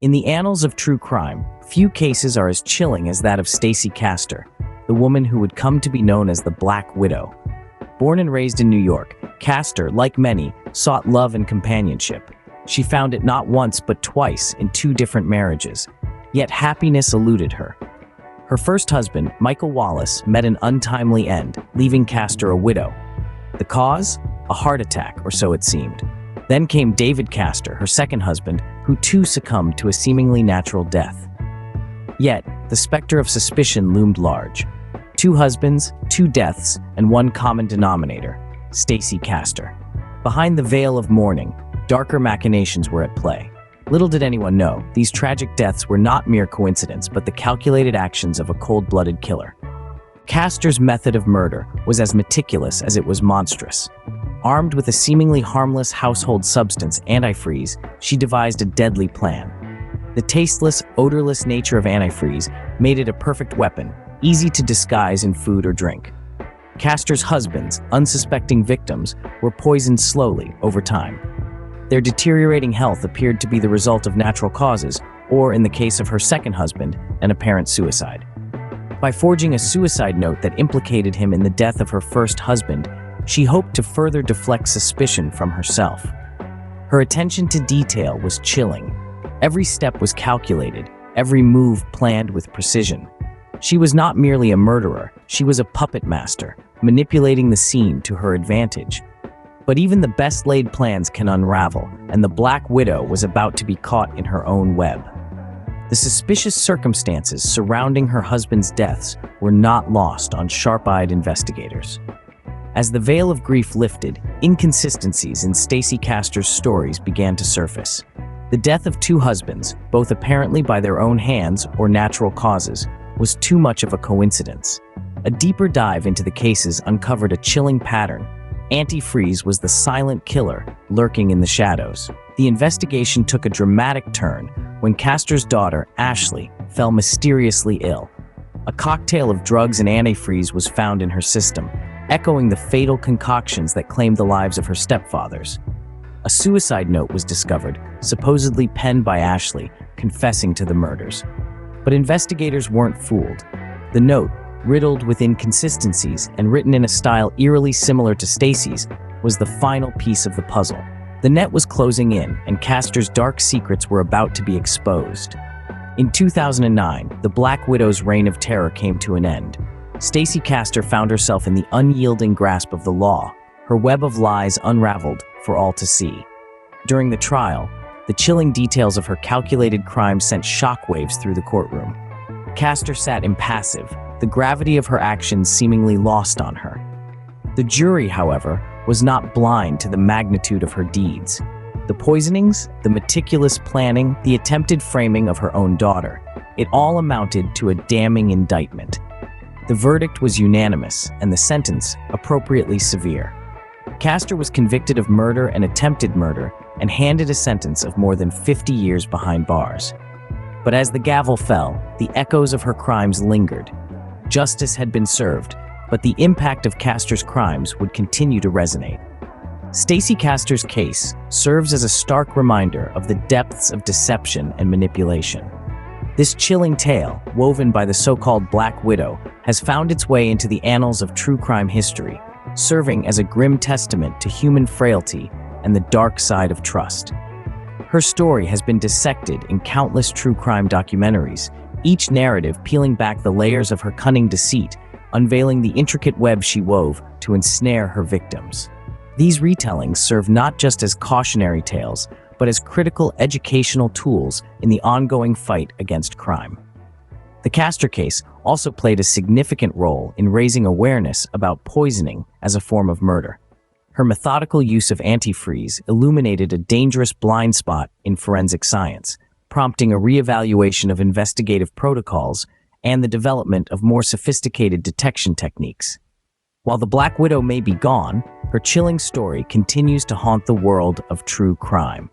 In the annals of true crime, few cases are as chilling as that of Stacey Castor, the woman who would come to be known as the Black Widow. Born and raised in New York, Castor, like many, sought love and companionship. She found it not once but twice in 2 different marriages, yet happiness eluded her. Her first husband, Michael Wallace, met an untimely end, leaving Castor a widow. The cause? A heart attack, or so it seemed. Then came David Castor, her second husband, who too succumbed to a seemingly natural death. Yet, the specter of suspicion loomed large. 2 husbands, 2 deaths, and one common denominator: Stacey Castor. Behind the veil of mourning, darker machinations were at play. Little did anyone know, these tragic deaths were not mere coincidence, but the calculated actions of a cold-blooded killer. Castor's method of murder was as meticulous as it was monstrous. Armed with a seemingly harmless household substance, antifreeze, she devised a deadly plan. The tasteless, odorless nature of antifreeze made it a perfect weapon, easy to disguise in food or drink. Castor's husbands, unsuspecting victims, were poisoned slowly over time. Their deteriorating health appeared to be the result of natural causes, or in the case of her second husband, an apparent suicide. By forging a suicide note that implicated him in the death of her first husband, she hoped to further deflect suspicion from herself. Her attention to detail was chilling. Every step was calculated, every move planned with precision. She was not merely a murderer, she was a puppet master, manipulating the scene to her advantage. But even the best-laid plans can unravel, and the Black Widow was about to be caught in her own web. The suspicious circumstances surrounding her husband's deaths were not lost on sharp-eyed investigators. As the veil of grief lifted, inconsistencies in Stacey Castor's stories began to surface. The death of 2 husbands, both apparently by their own hands or natural causes, was too much of a coincidence. A deeper dive into the cases uncovered a chilling pattern. Antifreeze was the silent killer lurking in the shadows. The investigation took a dramatic turn when Castor's daughter, Ashley, fell mysteriously ill. A cocktail of drugs and antifreeze was found in her system, echoing the fatal concoctions that claimed the lives of her stepfathers. A suicide note was discovered, supposedly penned by Ashley, confessing to the murders. But investigators weren't fooled. The note, riddled with inconsistencies and written in a style eerily similar to Stacey's, was the final piece of the puzzle. The net was closing in, and Castor's dark secrets were about to be exposed. In 2009, the Black Widow's reign of terror came to an end. Stacey Castor found herself in the unyielding grasp of the law, her web of lies unraveled for all to see. During the trial, the chilling details of her calculated crime sent shockwaves through the courtroom. Castor sat impassive, the gravity of her actions seemingly lost on her. The jury, however, was not blind to the magnitude of her deeds. The poisonings, the meticulous planning, the attempted framing of her own daughter, it all amounted to a damning indictment. The verdict was unanimous, and the sentence appropriately severe. Castor was convicted of murder and attempted murder and handed a sentence of more than 50 years behind bars. But as the gavel fell, the echoes of her crimes lingered. Justice had been served, but the impact of Castor's crimes would continue to resonate. Stacey Castor's case serves as a stark reminder of the depths of deception and manipulation. This chilling tale, woven by the so-called Black Widow, has found its way into the annals of true crime history, serving as a grim testament to human frailty and the dark side of trust. Her story has been dissected in countless true crime documentaries, each narrative peeling back the layers of her cunning deceit, unveiling the intricate web she wove to ensnare her victims. These retellings serve not just as cautionary tales, but as critical educational tools in the ongoing fight against crime. The Castor case also played a significant role in raising awareness about poisoning as a form of murder. Her methodical use of antifreeze illuminated a dangerous blind spot in forensic science, prompting a reevaluation of investigative protocols and the development of more sophisticated detection techniques. While the Black Widow may be gone, her chilling story continues to haunt the world of true crime.